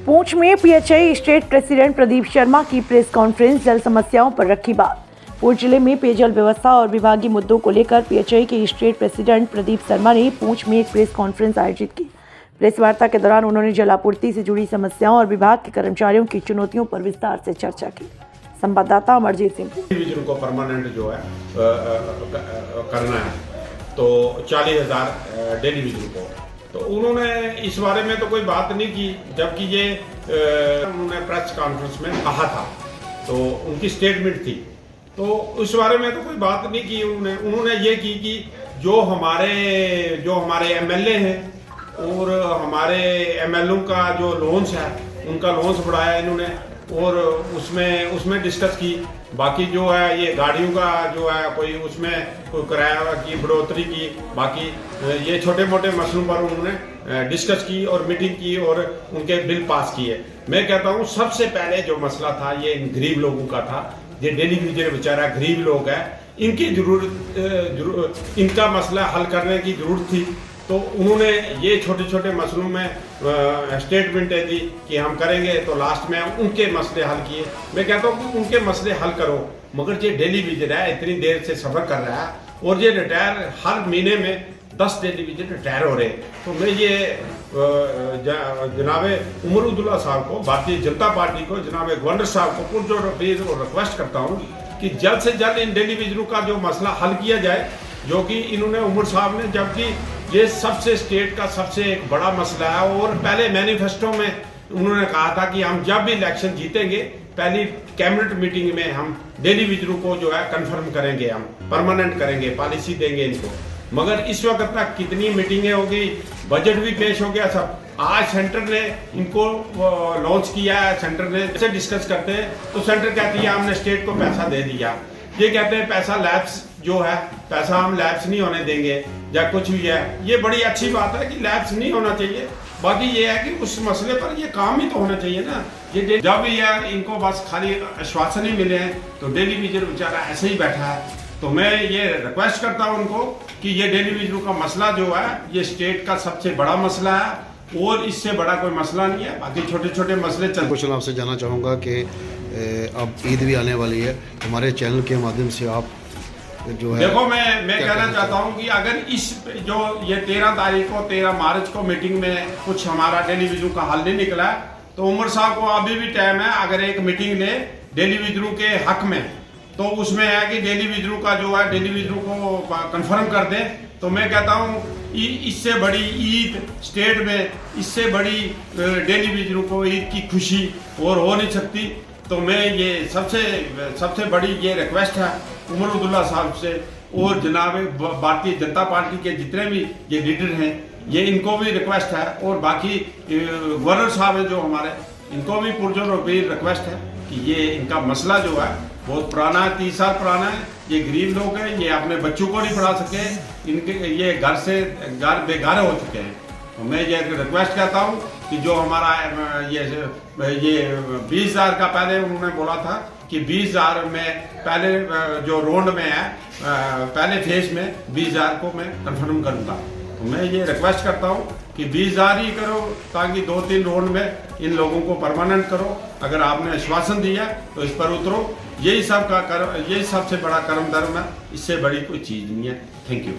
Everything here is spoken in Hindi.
पूंछ में PHE state president Pradeep Sharma की प्रेस कॉन्फ्रेंस। जल समस्याओं पर रखी बात। पूंछ जिले में पेयजल व्यवस्था और विभागीय मुद्दों को लेकर पीएचई के स्टेट प्रेसिडेंट प्रदीप शर्मा ने पूंछ में एक प्रेस कॉन्फ्रेंस आयोजित की। प्रेस वार्ता के दौरान उन्होंने जल आपूर्ति से जुड़ी समस्याओं और विभाग के कर्मचारियों की चुनौतियों पर विस्तार से चर्चा की। संवाददाता अमरजीत सिंह को परमानेंट जो है करना है तो 40,000 डेली विजिट को, तो उन्होंने इस बारे में तो कोई बात नहीं की, जबकि ये उन्होंने प्रेस कॉन्फ्रेंस में कहा था, तो उनकी स्टेटमेंट थी, तो उस बारे में तो कोई बात नहीं की। उन्होंने ये की कि जो हमारे एमएलए हैं और हमारे एमएलओ का जो लोन्स है उनका लोन्स बढ़ाया इन्होंने, और उसमें डिस्कस की। बाकी जो है ये गाड़ियों का जो है कोई किराया की बढ़ोतरी की, बाकी ये छोटे मोटे मसलों पर उन्होंने डिस्कस की और मीटिंग की और उनके बिल पास किए। मैं कहता हूँ सबसे पहले जो मसला था ये इन गरीब लोगों का था। ये डेली वीजर बेचारा गरीब लोग है, इनकी जरूरत इनका मसला हल करने की जरूरत थी, तो उन्होंने ये छोटे छोटे मसलों में स्टेटमेंटें दी कि हम करेंगे, तो लास्ट में उनके मसले हल किए। मैं कहता हूँ कि उनके मसले हल करो, मगर ये डेली विजिट है, इतनी देर से सफ़र कर रहा है और ये रिटायर हर महीने में 10 डेली विजिट रिटायर हो रहे। तो मैं ये जनाब उमरुद्दुल्ला साहब को, भारतीय जनता पार्टी को, जनाब गवर्नर साहब को पुरजोर रिक्वेस्ट करता हूँ कि जल्द से जल्द इन डेली विजिटों का जो मसला हल किया जाए, जो कि इन्होंने उमर साहब ने, जबकि ये सबसे स्टेट का सबसे एक बड़ा मसला है। और पहले मैनिफेस्टो में उन्होंने कहा था कि हम जब भी इलेक्शन जीतेंगे पहली कैबिनेट मीटिंग में हम डेली विजिटों को जो है कंफर्म करेंगे, हम परमानेंट करेंगे, पॉलिसी देंगे इनको। मगर इस वक्त तक कितनी मीटिंगें हो गई, बजट भी पेश हो गया सब। आज सेंटर ने इनको लॉन्च किया है, सेंटर ने से डिस्कस करते हैं तो सेंटर कहती है हमने स्टेट को पैसा दे दिया। ये कहते हैं पैसा लैप्स जो है, पैसा हम लैप्स नहीं होने देंगे या कुछ भी है। ये बड़ी अच्छी बात है कि लैप्स नहीं होना चाहिए, बाकी ये है कि उस मसले पर ये काम ही तो होना चाहिए ना। ये जब ये इनको बस खाली आश्वासन ही मिले हैं तो डेली विजिट बेचारा ऐसे ही बैठा है। तो मैं ये रिक्वेस्ट करता हूँ उनको कि ये डेली विजिट का मसला जो है ये स्टेट का सबसे बड़ा मसला है और इससे बड़ा कोई मसला नहीं है। बाकी छोटे छोटे मसले चल। कुछ आपसे जानना चाहूँगा कि अब ईद भी आने वाली है, हमारे चैनल के माध्यम से आप जो है देखो, मैं कहना चाहता हूँ कि अगर इस जो ये 13 तारीख को 13 मार्च को मीटिंग में कुछ हमारा डेली विजिट का हल नहीं निकला है, तो उमर साहब को अभी भी टाइम है। अगर एक मीटिंग ले डेली विजिट के हक में, तो उसमें है कि डेली विजिट का जो है डेली विजिट को कंफर्म कर दें। तो मैं कहता हूँ इससे बड़ी ईद स्टेट में, इससे बड़ी डेली विजिट को ईद की खुशी और हो नहीं सकती। तो मैं ये सबसे बड़ी ये रिक्वेस्ट है उमरुद्दुल्ला साहब से और जनाब भारतीय जनता पार्टी के जितने भी ये लीडर हैं, ये इनको भी रिक्वेस्ट है, और बाकी गवर्नर साहब हैं जो हमारे, इनको भी पुरजोर रिक्वेस्ट है कि ये इनका मसला जो है बहुत पुराना है, 30 साल पुराना है। ये गरीब लोग हैं, ये अपने बच्चों को नहीं पढ़ा सके, इनके ये घर बेघर हो चुके हैं। तो मैं ये रिक्वेस्ट करता हूँ कि जो हमारा ये 20,000 का पहले उन्होंने बोला था कि 20,000 में पहले जो रोड में है पहले फेज में 20,000 को मैं कंफर्म करूँगा। तो मैं ये रिक्वेस्ट करता हूँ कि 20,000 ही करो, ताकि 2-3 रोड में इन लोगों को परमानेंट करो। अगर आपने आश्वासन दिया तो इस पर उतरो। यही सबसे बड़ा कर्म धर्म है, इससे बड़ी कोई चीज़ नहीं है। Thank you.